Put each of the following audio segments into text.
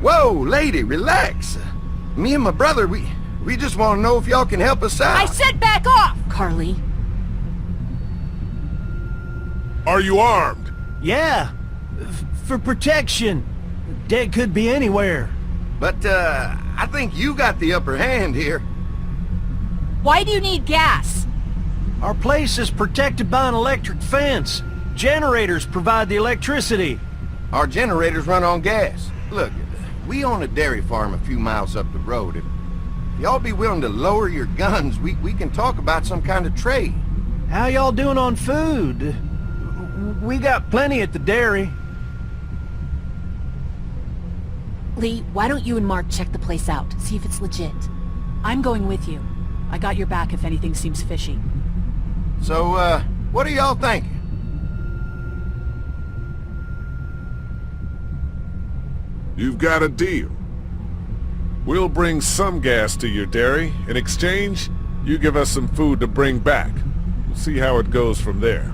Whoa, lady, relax. Me and my brother, we just want to know if y'all can help us out. I said back off! Carly. Are you armed? Yeah, for protection. Dead could be anywhere. But, I think you got the upper hand here. Why do you need gas? Our place is protected by an electric fence. Generators provide the electricity. Our generators run on gas. Look, we own a dairy farm a few miles up the road. If y'all be willing to lower your guns, we can talk about some kind of trade. How y'all doing on food? We got plenty at the dairy. Lee, why don't you and Mark check the place out, see if it's legit. I'm going with you. I got your back if anything seems fishy. So, what are y'all thinking? You've got a deal. We'll bring some gas to your dairy. In exchange, you give us some food to bring back. We'll see how it goes from there.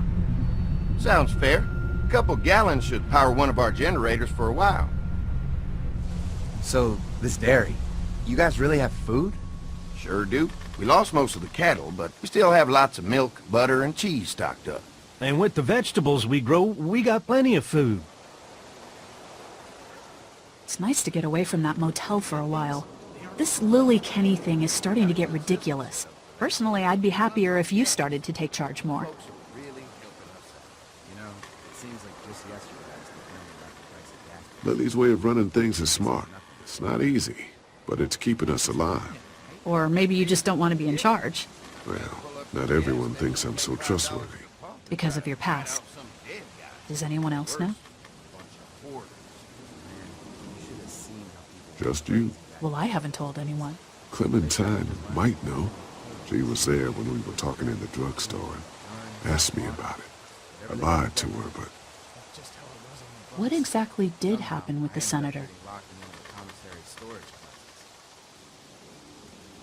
Sounds fair. A couple gallons should power one of our generators for a while. So, this dairy, you guys really have food? Sure do. We lost most of the cattle, but we still have lots of milk, butter, and cheese stocked up. And with the vegetables we grow, we got plenty of food. It's nice to get away from that motel for a while. This Lily Kenny thing is starting to get ridiculous. Personally, I'd be happier if you started to take charge more. Lily's way of running things is smart. It's not easy, but it's keeping us alive. Or maybe you just don't want to be in charge. Well, not everyone thinks I'm so trustworthy. Because of your past. Does anyone else know? Just you. Well, I haven't told anyone. Clementine might know. She was there when we were talking in the drugstore and asked me about it. I lied to her, but... What exactly did happen with the senator?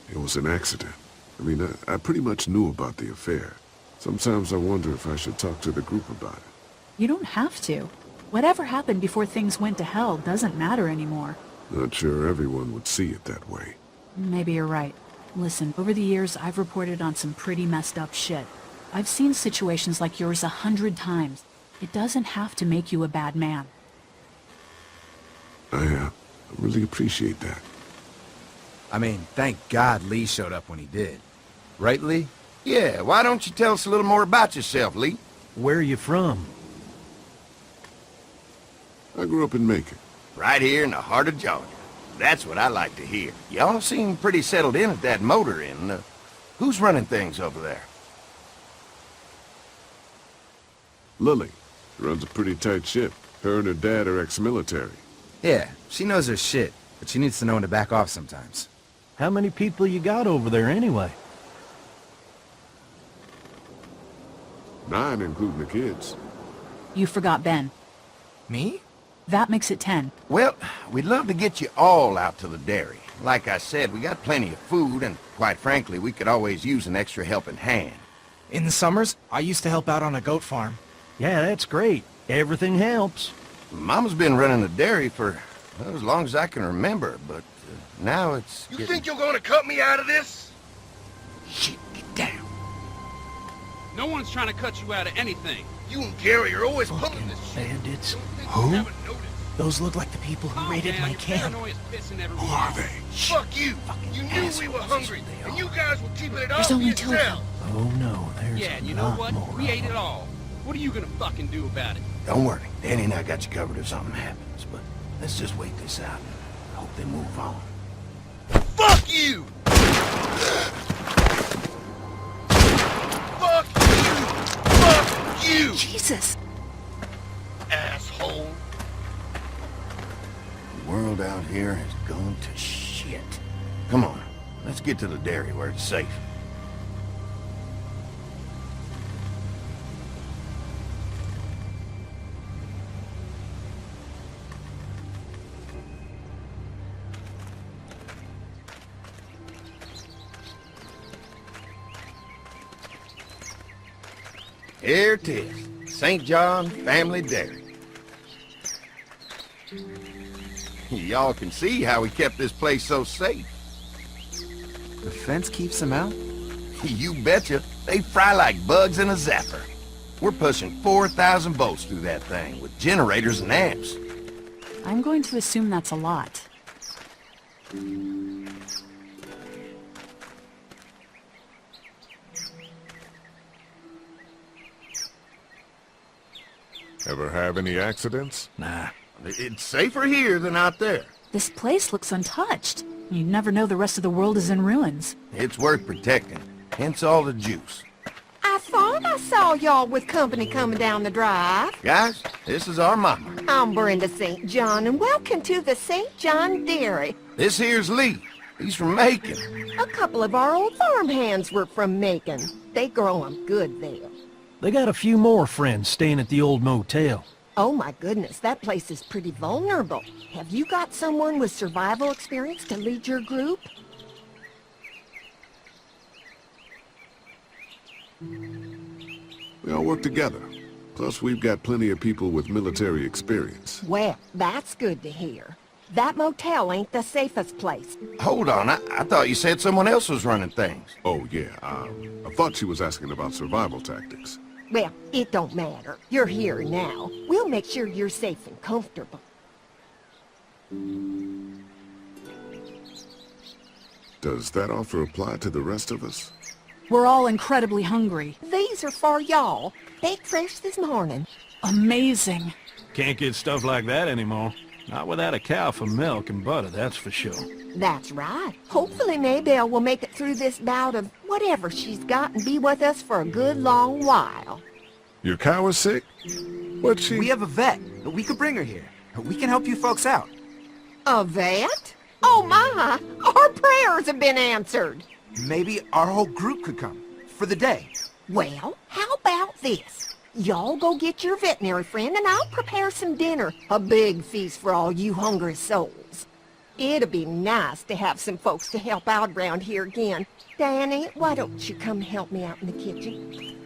It was an accident. I mean, I pretty much knew about the affair. Sometimes I wonder if I should talk to the group about it. You don't have to. Whatever happened before things went to hell doesn't matter anymore. Not sure everyone would see it that way. Maybe you're right. Listen, over the years, I've reported on some pretty messed up shit. I've seen situations like yours 100 times. It doesn't have to make you a bad man. I really appreciate that. I mean, thank God Lee showed up when he did. Right, Lee? Yeah, why don't you tell us a little more about yourself, Lee? Where are you from? I grew up in Macon. Right here in the heart of Georgia. That's what I like to hear. Y'all seem pretty settled in at that motor inn. Who's running things over there? Lily runs a pretty tight ship. Her and her dad are ex-military. Yeah, she knows her shit, but she needs to know when to back off sometimes. How many people you got over there anyway? 9, including the kids. You forgot Ben. Me? That makes it 10. Well, we'd love to get you all out to the dairy. Like I said, we got plenty of food, and quite frankly, we could always use an extra helping hand. In the summers, I used to help out on a goat farm. Yeah, that's great. Everything helps. Mama's been running the dairy for well, as long as I can remember, but now it's You think you're gonna cut me out of this? Shit, get down. No one's trying to cut you out of anything. You and Gary are always pulling this shit. Bandits. Who? Those look like the people who raided my camp. Who are they? Fuck you! You knew we were hungry, and you guys were keeping it all There's for only 2 of them. yourself. Oh no, there's Yeah, and you a know lot what? more. We ate it all. What are you gonna fucking do about it? Don't worry, Danny and I got you covered if something happens, but let's just wait this out. I hope they move on. Fuck you! Fuck you! Fuck you! Jesus! Asshole! The world out here has gone to shit. Come on, let's get to the dairy where it's safe. Here it is, St. John Family Dairy. Y'all can see how we kept this place so safe. The fence keeps them out? You betcha. They fry like bugs in a zapper. We're pushing 4,000 volts through that thing with generators and amps. I'm going to assume that's a lot. Ever have any accidents? Nah. It's safer here than out there. This place looks untouched. You never know the rest of the world is in ruins. It's worth protecting, hence all the juice. I thought I saw y'all with company coming down the drive. Guys, this is our mama. I'm Brenda St. John, and welcome to the St. John Dairy. This here's Lee. He's from Macon. A couple of our old farmhands were from Macon. They grow 'em good there. They got a few more friends staying at the old motel. Oh my goodness, that place is pretty vulnerable. Have you got someone with survival experience to lead your group? We all work together. Plus, we've got plenty of people with military experience. Well, that's good to hear. That motel ain't the safest place. Hold on, I thought you said someone else was running things. Oh, yeah, I thought she was asking about survival tactics. Well, it don't matter. You're here now. We'll make sure you're safe and comfortable. Does that offer apply to the rest of us? We're all incredibly hungry. These are for y'all. Baked fresh this morning. Amazing. Can't get stuff like that anymore. Not without a cow for milk and butter, that's for sure. That's right. Hopefully Maybelle will make it through this bout of whatever she's got and be with us for a good long while. Your cow is sick? What's she... We have a vet. We could bring her here. We can help you folks out. A vet? Oh my! Our prayers have been answered. Maybe our whole group could come. For the day. Well, how about this? Y'all go get your veterinary friend and I'll prepare some dinner. A big feast for all you hungry souls. It'd be nice to have some folks to help out around here again. Danny, why don't you come help me out in the kitchen?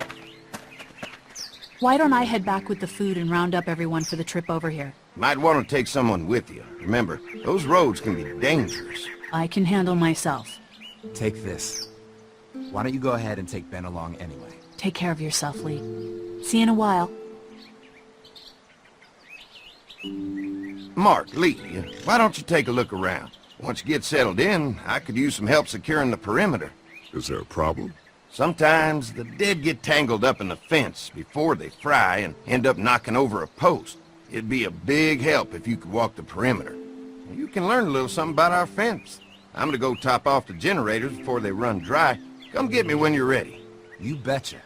Why don't I head back with the food and round up everyone for the trip over here? Might want to take someone with you. Remember, those roads can be dangerous. I can handle myself. Take this. Why don't you go ahead and take Ben along anyway? Take care of yourself, Lee. See you in a while. Mark, Lee, why don't you take a look around? Once you get settled in, I could use some help securing the perimeter. Is there a problem? Sometimes the dead get tangled up in the fence before they fry and end up knocking over a post. It'd be a big help if you could walk the perimeter. You can learn a little something about our fence. I'm gonna go top off the generators before they run dry. Come get me when you're ready. You betcha.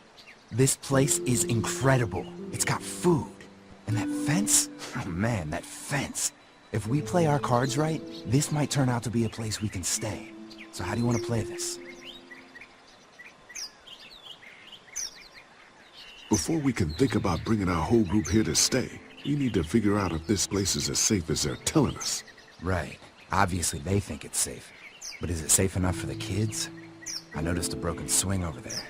This place is incredible. It's got food. And that fence? Oh man, that fence. If we play our cards right, this might turn out to be a place we can stay. So how do you want to play this? Before we can think about bringing our whole group here to stay, we need to figure out if this place is as safe as they're telling us. Right. Obviously they think it's safe. But is it safe enough for the kids? I noticed a broken swing over there.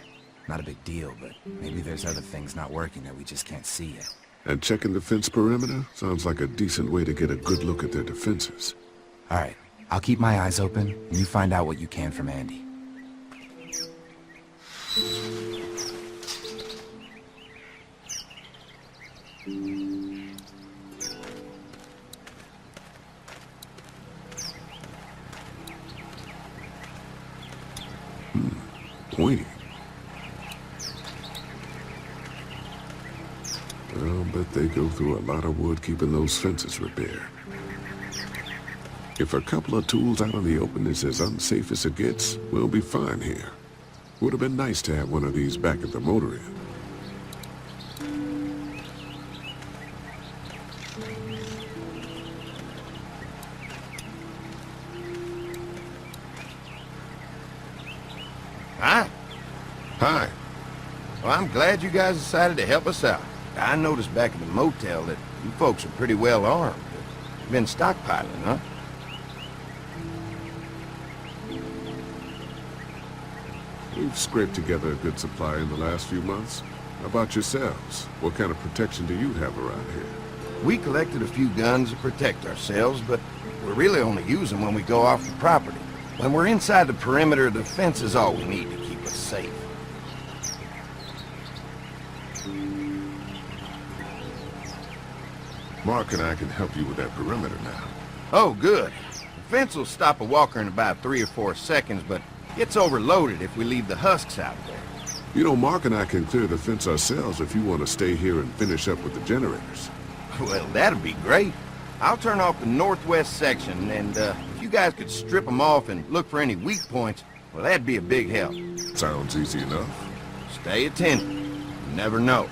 Not a big deal, but maybe there's other things not working that we just can't see yet. And checking the fence perimeter sounds like a decent way to get a good look at their defenses. All right. I'll keep my eyes open, and you find out what you can from Andy. Pointy. I'll bet they go through a lot of wood keeping those fences repaired. If a couple of tools out in the open is as unsafe as it gets, we'll be fine here. Would have been nice to have one of these back at the motor inn. Hi. Hi. Well, I'm glad you guys decided to help us out. I noticed back at the motel that you folks are pretty well armed. You've been stockpiling, huh? We've scraped together a good supply in the last few months. How about yourselves? What kind of protection do you have around here? We collected a few guns to protect ourselves, but We really only use them when we go off the property. When we're inside the perimeter, the fence is all we need to keep us safe. Mark and I can help you with that perimeter now. Oh, good. The fence will stop a walker in about 3 or 4 seconds, but gets overloaded if we leave the husks out there. You know, Mark and I can clear the fence ourselves if you want to stay here and finish up with the generators. Well, that'd be great. I'll turn off the northwest section, and if you guys could strip them off and look for any weak points, well, that'd be a big help. Sounds easy enough. Stay attentive. You never know.